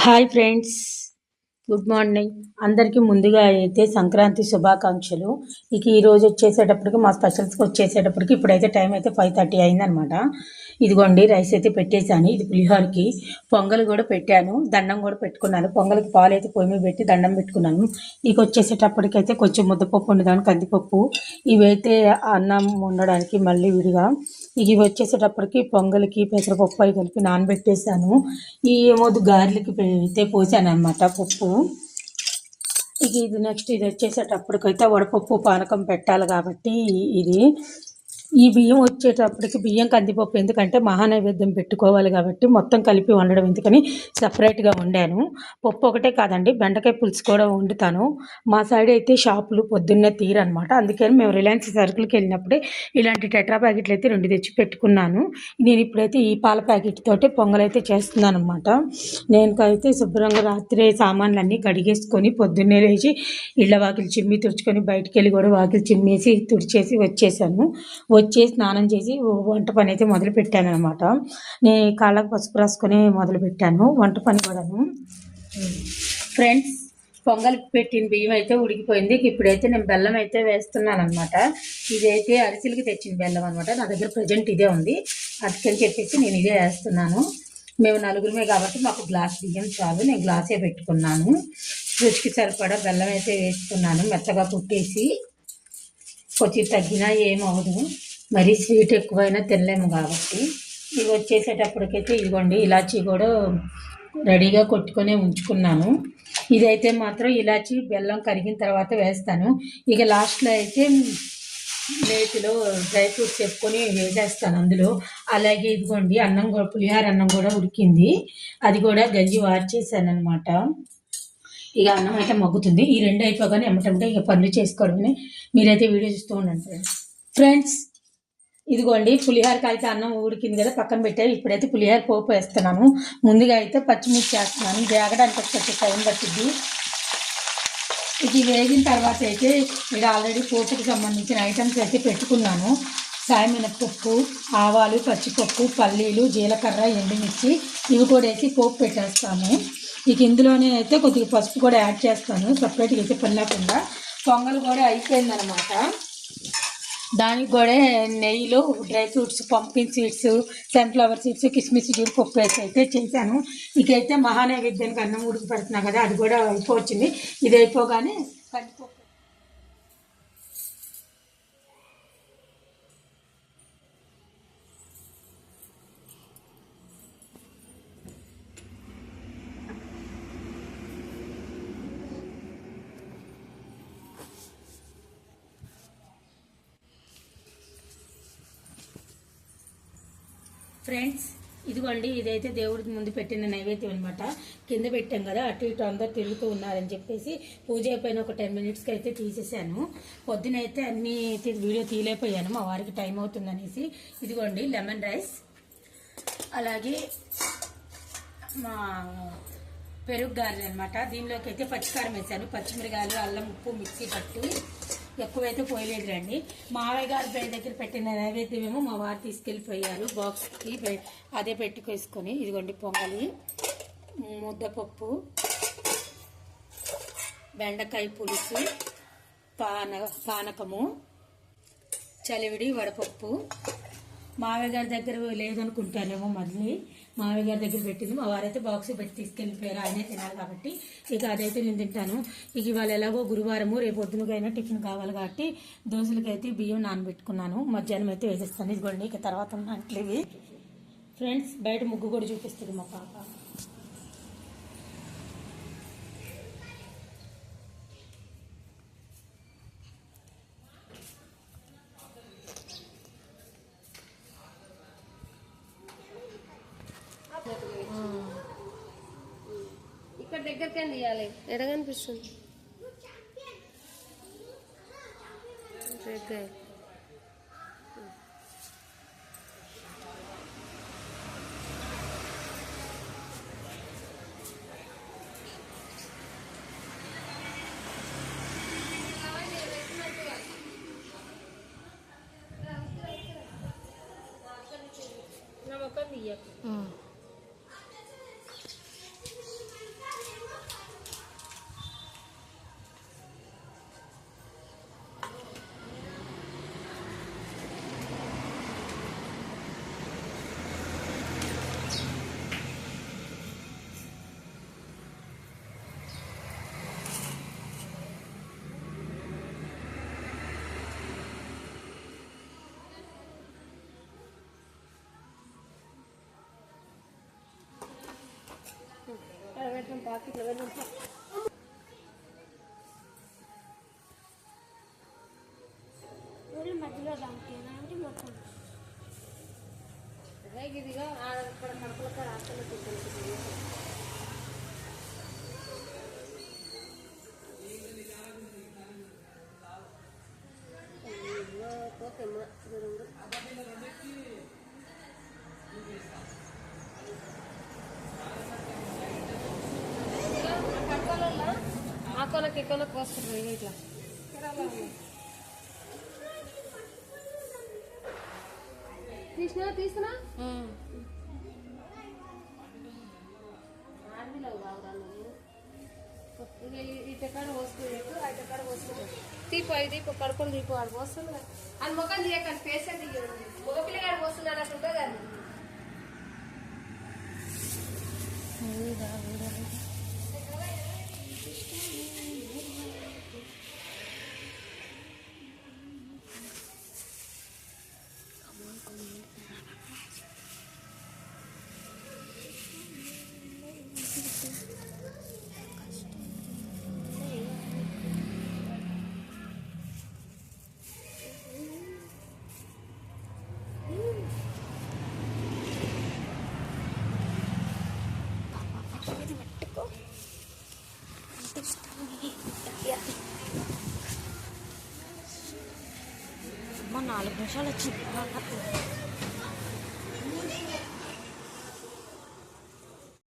Hi friends, good morning. అందరికీ ముందుగా అయితే సంక్రాంతి శుభాకాంక్షలు. ఇక ఈరోజు వచ్చేసేటప్పటికి మా స్పెషల్స్కి వచ్చేసేటప్పటికి ఇప్పుడైతే టైం అయితే 5:30 అయిందనమాట. ఇదిగోండి రైస్ అయితే పెట్టేశాను. ఇది పులిహోరకి. పొంగల్ కూడా పెట్టాను, దండం కూడా పెట్టుకున్నాను. పొంగల్కి పాలు అయితే పొయ్యి మీద పెట్టి దండం పెట్టుకున్నాను. ఇక వచ్చేసేటప్పటికైతే కొంచెం ముద్దపప్పు వండుదాను, కందిపప్పు. ఇవైతే అన్నం వండడానికి మళ్ళీ విడిగా. ఇవి వచ్చేసేటప్పటికి పొంగల్కి పెసరపప్పు అవి కలిపి నానబెట్టేసాను. ఈ ఏమోదు గారెలకి అయితే పోసాను అనమాట పప్పు. ఇక ఇది నెక్స్ట్ ఇది వచ్చేసేటప్పటికైతే వడపప్పు పానకం పెట్టాలి కాబట్టి ఇది ఈ బియ్యం వచ్చేటప్పటికి బియ్యం కందిపప్పు ఎందుకంటే మహానైవేద్యం పెట్టుకోవాలి కాబట్టి మొత్తం కలిపి వండడం ఎందుకని సపరేట్గా వండాను. పప్పు ఒకటే కాదండి, బెండకాయ పులుసు కూడా వండుతాను. మా సైడ్ అయితే షాపులు పొద్దున్నే తీరనమాట. అందుకని మేము రిలయన్స్ సరుకులకి వెళ్ళినప్పుడే ఇలాంటి టెట్రా ప్యాకెట్లు అయితే 2 తెచ్చి పెట్టుకున్నాను. నేను ఇప్పుడైతే ఈ పాల ప్యాకెట్ తోటి పొంగల్ అయితే చేస్తున్నాను అనమాట. నేనైతే శుభ్రంగా రాత్రి సామాన్లన్నీ కడిగేసుకొని పొద్దున్నే లేచి ఇళ్ళ వాకిలి చిమ్మి తుడుచుకొని బయటికి వెళ్ళి కూడా వాకిలి చిమ్మేసి తుడిచేసి వచ్చేసాను. వచ్చి స్నానం చేసి వంట పని అయితే మొదలు పెట్టాను అనమాట. నేను కాళ్ళకు పసుపు రాసుకొని మొదలు పెట్టాను వంట పని కూడాను. ఫ్రెండ్స్, పొంగల్కి పెట్టిన బియ్యం అయితే ఉడికిపోయింది. ఇప్పుడైతే నేను బెల్లం అయితే వేస్తున్నాను అనమాట. ఇదైతే అరిసెలకి తెచ్చిన బెల్లం అనమాట. నా దగ్గర ప్రజెంట్ ఇదే ఉంది, అందుకని చెప్పేసి నేను ఇదే వేస్తున్నాను. మేము నలుగురమే కాబట్టి మాకు గ్లాస్ బియ్యం చాలు, నేను గ్లాసే పెట్టుకున్నాను. రుచికి సరిపడా బెల్లం అయితే వేసుకున్నాను. మెత్తగా పుట్టేసి కొంచెం తగ్గినా ఏమవదు, మరీ స్వీట్ ఎక్కువైనా తినలేము కాబట్టి. ఇవి వచ్చేసేటప్పటికైతే ఇదిగోండి ఇలాచీ కూడా రెడీగా కొట్టుకొని ఉంచుకున్నాను. ఇదైతే మాత్రం ఇలాచీ బెల్లం కరిగిన తర్వాత వేస్తాను. ఇక లాస్ట్లో అయితే నేతిలో డ్రై ఫ్రూట్స్ వేసుకొని వేసేస్తాను అందులో. అలాగే ఇదిగోండి అన్నం కూడా, పులిహోర అన్నం కూడా ఉడికింది, అది కూడా గంజి వార్చేసాను అనమాట. ఇక అన్నం అయితే మగ్గుతుంది. ఈ రెండు అయిపోగానే ఏమిటంటే ఇక పనులు చేసుకోవడమే. మీరైతే వీడియో చూస్తూ ఉండండి ఫ్రెండ్స్. ఇదిగోండి పులిహోరకి అయితే అన్నం ఉడికింది కదా, పక్కన పెట్టారు. ఇప్పుడైతే పులిహోర పోపు వేస్తున్నాను. ముందుగా అయితే పచ్చిమిర్చి వేస్తున్నాను, వేగడానికి కొంచెం టైం పట్టింది. ఇది వేగిన తర్వాత అయితే ఇక్కడ ఆల్రెడీ పోపుకి సంబంధించిన ఐటమ్స్ అయితే పెట్టుకున్నాను. సాయమినపప్పు, ఆవాలు, పచ్చిపప్పు, పల్లీలు, జీలకర్ర, ఎండుమిర్చి ఇవి కూడా వేసి పోపు పెట్టేస్తాను. ఇక ఇందులోనే అయితే కొద్దిగా పసుపు కూడా యాడ్ చేస్తాను, సపరేట్గా అయితే పని లేకుండా. పొంగల్ కూడా అయిపోయిందనమాట. దానికి కూడా నెయ్యిలో dry fruits, పంపిన్ seeds, sunflower seeds, కిస్మిస్, జీడిపప్పు వేసి అయితే చేశాను. ఇకైతే మహానైవేద్యానికి అన్నం ఉడికి పెడుతున్నా కదా, అది కూడా అయిపోవచ్చింది. ఇది అయిపోగానే కందిపప్పు. ఫ్రెండ్స్, ఇదిగోండి ఇదైతే దేవుడికి ముందు పెట్టిన నైవేద్యం అనమాట. కింద పెట్టాం కదా, అటు ఇటు అందరు తిరుగుతూ ఉన్నారని చెప్పేసి పూజ అయిపోయిన ఒక 10 మినిట్స్కి అయితే తీసేసాను. పొద్దునైతే అన్ని వీడియో తీయలేకపోయాను, మా వారికి టైం అవుతుందనేసి. ఇదిగోండి లెమన్ రైస్, అలాగే మా పెరుగు గారెలు అనమాట. దీనిలోకి అయితే పచ్చికారం వేసాను, పచ్చిమిరకాయలు, అల్లం, ఉప్పు మిక్సీ పట్టి. ఎక్కువైతే పోయలేదు రండి. మావయ్య గారి దగ్గర పెట్టిన నైవేద్యం ఏమో మా వారు తీసుకెళ్ళిపోయారు బాక్స్కి, అదే పెట్టుకేసుకొని. ఇదిగోండి పొంగలి, ముద్దపప్పు, బెండకాయ పులుసు, పానకము, చలివిడి, వడపప్పు. మావయ్య గారి దగ్గర లేదనుకుంటానేమో, మళ్ళీ మావయ్య గారి దగ్గర పెట్టింది. మా వారైతే బాక్స్ పెట్టి తీసుకెళ్ళిపోయారు, ఆయనే తినాలి కాబట్టి. ఇక అదైతే నేను తింటాను. ఇక ఇవాళ ఎలాగో గురువారము, రేపు పొద్దునకైనా టిఫిన్ కావాలి కాబట్టి దోశలకైతే బియ్యం నానబెట్టుకున్నాను. మధ్యాహ్నం అయితే వేసేస్తాను. ఇదిగోండి ఇక తర్వాత అంట్లు ఇవి. ఫ్రెండ్స్, బయట ముగ్గు కూడా చూపిస్తుంది మా పాప. ఇక్కడ దగ్గరకే తీయాలి, ఎడ కనిపిస్తుంది దగ్గర. నా మొక్కలు తీయ పెట్టడం పాకెట్లో వెళ్ళడం. మధ్యలో దానికి అంటే మొత్తం ఇదిగా ఇక్కడ కడపల కాడ హాస్టల్లో తీసుకెళ్తుంది. పోతేమ్మా దూరంగా కడపలలో ఆ కొనకి ఈ కొనకు వస్తుంది ఇట్లా తీసినా ఆర్మీలో కావరాను ఇక ఇటకాడ పోసుకోలేదు అటకాడ పోసుకోలేదు. తీపు అవి దీపు కడుకొని దీపు ఆడు పోస్తుంది అది ముఖం తీయకండి ఫేస్ అది మగపిల్లగాడు పోస్తున్నాడు అట్లా ఉంటుంది కదా. అమ్మ 4 నిమిషాలు వచ్చింది.